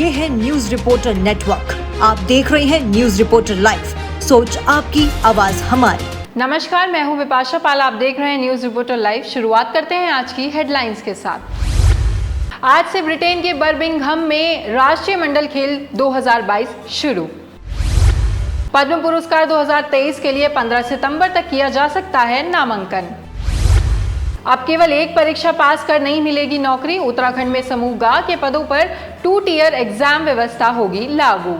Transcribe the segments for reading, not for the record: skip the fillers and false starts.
ये है news reporter network. आप देख रहे हैं न्यूज रिपोर्टर लाइव, सोच आपकी, आवाज हमारी। नमस्कार, मैं हूं विपाशा पाल। आप देख रहे हैं न्यूज रिपोर्टर लाइव। शुरुआत करते हैं आज की हेडलाइंस के साथ। आज से ब्रिटेन के बर्मिंघम में राष्ट्रीय मंडल खेल 2022 शुरू। पद्म पुरस्कार 2023 के लिए 15 सितंबर तक किया जा सकता है नामांकन। अब केवल एक परीक्षा पास कर नहीं मिलेगी नौकरी। उत्तराखंड में समूह ग के पदों पर 2 टियर एग्जाम व्यवस्था होगी लागू।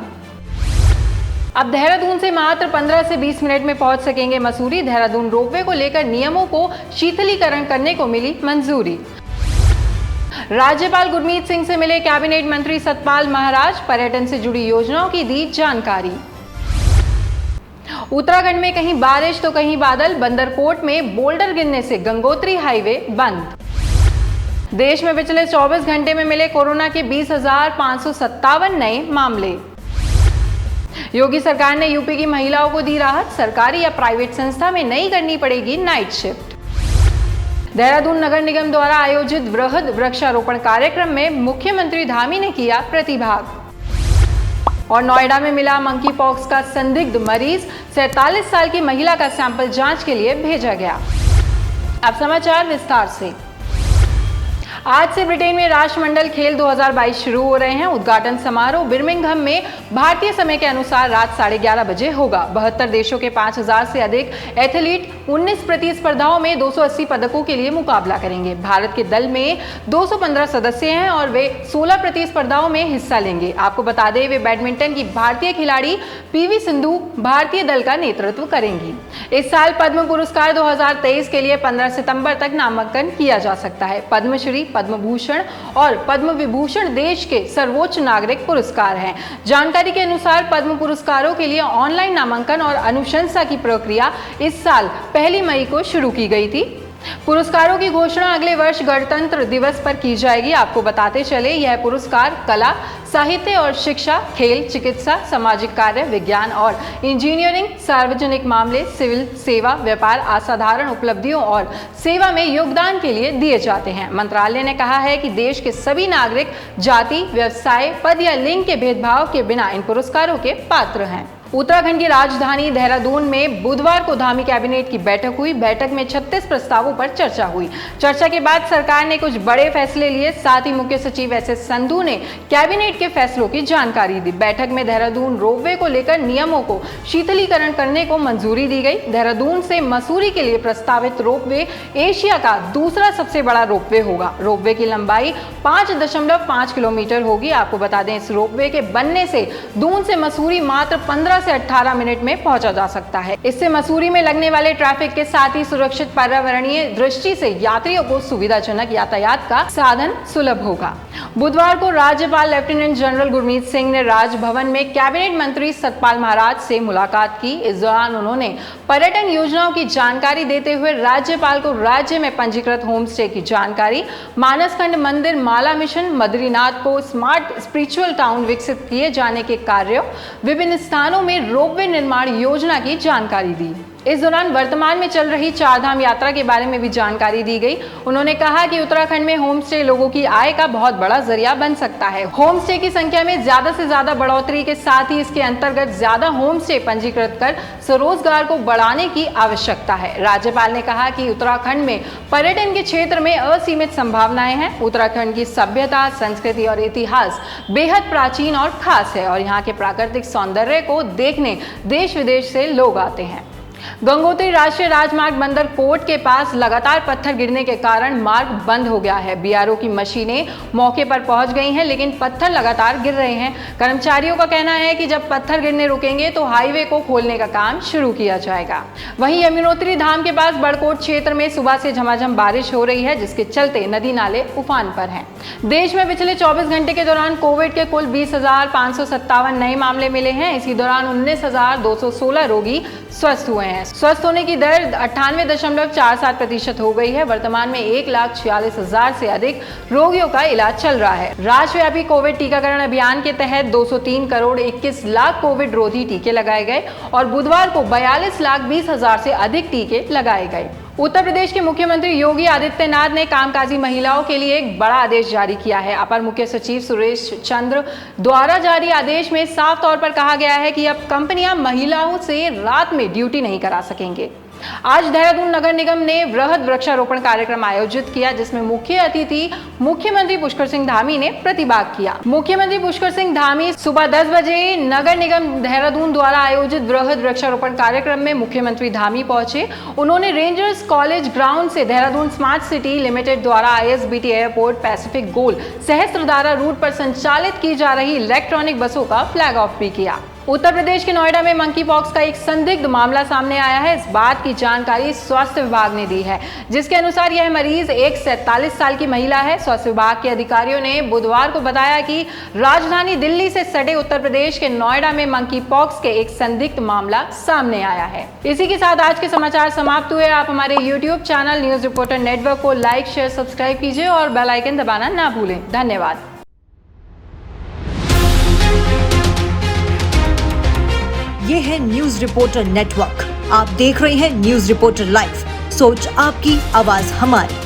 अब देहरादून से मात्र 15 से 20 मिनट में पहुंच सकेंगे मसूरी। देहरादून रोपवे को लेकर नियमों को शिथिलीकरण करने को मिली मंजूरी। राज्यपाल गुरमीत सिंह से मिले कैबिनेट मंत्री सतपाल महाराज। पर्यटन से जुड़ी योजनाओं की दी जानकारी। उत्तराखंड में कहीं बारिश तो कहीं बादल। बंदरकोट में बोल्डर गिरने से गंगोत्री हाईवे बंद। देश में पिछले 24 घंटे में मिले कोरोना के 20,557 नए मामले। योगी सरकार ने यूपी की महिलाओं को दी राहत। सरकारी या प्राइवेट संस्था में नहीं करनी पड़ेगी नाइट शिफ्ट। देहरादून नगर निगम द्वारा आयोजित वृहद वृक्षारोपण कार्यक्रम में मुख्यमंत्री धामी ने किया प्रतिभाग। और नोएडा में मिला मंकी पॉक्स का संदिग्ध मरीज। 47 साल की महिला का सैंपल जांच के लिए भेजा गया। अब समाचार विस्तार से। आज से ब्रिटेन में राष्ट्रमंडल खेल 2022 शुरू हो रहे हैं। उद्घाटन समारोह बर्मिंघम में भारतीय समय के अनुसार रात 11:30 बजे होगा। 72 देशों के 5000 से अधिक एथलीट 19 प्रतिस्पर्धाओं में 280 पदकों के लिए मुकाबला करेंगे। भारत के दल में 215 सदस्य हैं और वे 16 प्रतिस्पर्धाओं में हिस्सा लेंगे। आपको बता दें, वे बैडमिंटन की भारतीय खिलाड़ी पीवी सिंधु भारतीय दल का नेतृत्व करेंगी। इस साल पद्म पुरस्कार 2023 के लिए 15 सितंबर तक नामांकन किया जा सकता है। पद्मश्री, पद्म भूषण और पद्म विभूषण देश के सर्वोच्च नागरिक पुरस्कार हैं। जानकारी के अनुसार पद्म पुरस्कारों के लिए ऑनलाइन नामांकन और अनुशंसा की प्रक्रिया इस साल 1 मई को शुरू की गई थी। पुरस्कारों की घोषणा अगले वर्ष गणतंत्र दिवस पर की जाएगी। आपको बताते चले, यह पुरस्कार कला, साहित्य और शिक्षा, खेल, चिकित्सा, सामाजिक कार्य, विज्ञान और इंजीनियरिंग, सार्वजनिक मामले, सिविल सेवा, व्यापार, असाधारण उपलब्धियों और सेवा में योगदान के लिए दिए जाते हैं। मंत्रालय ने कहा है कि देश के सभी नागरिक जाति, व्यवसाय, पद या लिंग के भेदभाव के बिना इन पुरस्कारों के पात्र हैं। उत्तराखंड की राजधानी देहरादून में बुधवार को धामी कैबिनेट की बैठक हुई। बैठक में 36 प्रस्तावों पर चर्चा हुई। चर्चा के बाद सरकार ने कुछ बड़े फैसले लिए। साथ ही मुख्य सचिव एस संधू ने कैबिनेट के फैसलों की जानकारी दी। बैठक में देहरादून रोपवे को लेकर नियमों को शिथिलीकरण करने को मंजूरी दी गई। देहरादून से मसूरी के लिए प्रस्तावित रोपवे एशिया का दूसरा सबसे बड़ा रोपवे होगा। रोपवे की लंबाई 5.5 किलोमीटर होगी। आपको बता दें, इस रोपवे के बनने से दून से मसूरी मात्र 15 से 18 मिनट में पहुंचा जा सकता है। इससे मसूरी में लगने वाले ट्रैफिक के साथ ही सुरक्षित पर्यावरणीय दृष्टि से यात्रियों को सुविधाजनक यातायात का साधन सुलभ होगा। बुधवार को राज्यपाल लेफ्टिनेंट जनरल गुरमीत सिंह ने राजभवन में कैबिनेट मंत्री सतपाल महाराज से मुलाकात की। इस दौरान उन्होंने पर्यटन योजनाओं की जानकारी देते हुए राज्यपाल को राज्य में पंजीकृत होम स्टे की जानकारी, मानसखंड मंदिर माला मिशन, बद्रीनाथ को स्मार्ट स्पिरिचुअल टाउन विकसित किए जाने के कार्यों, विभिन्न स्थानों में रोपवे निर्माण योजना की जानकारी दी। इस दौरान वर्तमान में चल रही चारधाम यात्रा के बारे में भी जानकारी दी गई। उन्होंने कहा कि उत्तराखंड में होम स्टे लोगों की आय का बहुत बड़ा जरिया बन सकता है। होम स्टे की संख्या में ज्यादा से ज्यादा बढ़ोतरी के साथ ही इसके अंतर्गत ज्यादा होम स्टे पंजीकृत कर स्वरोजगार को बढ़ाने की आवश्यकता है। राज्यपाल ने कहा कि उत्तराखंड में पर्यटन के क्षेत्र में असीमित संभावनाएं हैं। उत्तराखंड की सभ्यता, संस्कृति और इतिहास बेहद प्राचीन और खास है और यहाँ के प्राकृतिक सौंदर्य को देखने देश विदेश से लोग आते हैं। गंगोत्री राष्ट्रीय राजमार्ग बंदरकोट के पास लगातार पत्थर गिरने के कारण मार्ग बंद हो गया है। बीआरओ की मशीनें मौके पर पहुंच गई हैं, लेकिन पत्थर लगातार गिर रहे हैं। कर्मचारियों का कहना है कि जब पत्थर गिरने रुकेंगे तो हाईवे को खोलने का काम शुरू किया जाएगा। वहीं यमुनोत्री धाम के पास बड़कोट क्षेत्र में सुबह से झमाझम बारिश हो रही है, जिसके चलते नदी नाले उफान पर हैं। देश में पिछले 24 घंटे के दौरान कोविड के कुल 20,557 नए मामले मिले हैं। इसी दौरान 19,216 रोगी स्वस्थ हुए हैं। स्वस्थ होने की दर 98.47% हो गई है। वर्तमान में 1,46,000 से अधिक रोगियों का इलाज चल रहा है। राष्ट्रव्यापी कोविड टीकाकरण अभियान के तहत 203 करोड़ 21 लाख कोविड रोधी टीके लगाए गए और बुधवार को 42,20,000 से अधिक टीके लगाए गए। उत्तर प्रदेश के मुख्यमंत्री योगी आदित्यनाथ ने कामकाजी महिलाओं के लिए एक बड़ा आदेश जारी किया है। अपर मुख्य सचिव सुरेश चंद्र द्वारा जारी आदेश में साफ तौर पर कहा गया है कि अब कंपनियां महिलाओं से रात में ड्यूटी नहीं करा सकेंगे। आज देहरादून नगर निगम ने वृहद वृक्षारोपण कार्यक्रम आयोजित किया, जिसमें मुख्य अतिथि मुख्यमंत्री पुष्कर सिंह धामी ने प्रतिभाग किया। मुख्यमंत्री पुष्कर सिंह धामी सुबह 10 बजे नगर निगम देहरादून द्वारा आयोजित वृहद वृक्षारोपण कार्यक्रम में मुख्यमंत्री धामी पहुंचे। उन्होंने रेंजर्स कॉलेज ग्राउंड से देहरादून स्मार्ट सिटी लिमिटेड द्वारा ISBT एयरपोर्ट पैसिफिक गोल सहस्त्रधारा रूट पर संचालित की जा रही इलेक्ट्रॉनिक बसों का फ्लैग ऑफ भी किया। उत्तर प्रदेश के नोएडा में मंकी पॉक्स का एक संदिग्ध मामला सामने आया है। इस बात की जानकारी स्वास्थ्य विभाग ने दी है, जिसके अनुसार यह मरीज एक 47 साल की महिला है। स्वास्थ्य विभाग के अधिकारियों ने बुधवार को बताया कि राजधानी दिल्ली से सटे उत्तर प्रदेश के नोएडा में मंकी पॉक्स के एक संदिग्ध मामला सामने आया है। इसी के साथ आज के समाचार समाप्त हुए। आप हमारे YouTube channel news reporter network को लाइक, शेयर, सब्सक्राइब कीजिए और बेल आइकन दबाना ना भूलें। धन्यवाद। ये है न्यूज रिपोर्टर नेटवर्क। आप देख रहे हैं न्यूज रिपोर्टर लाइव। सोच आपकी, आवाज हमारी।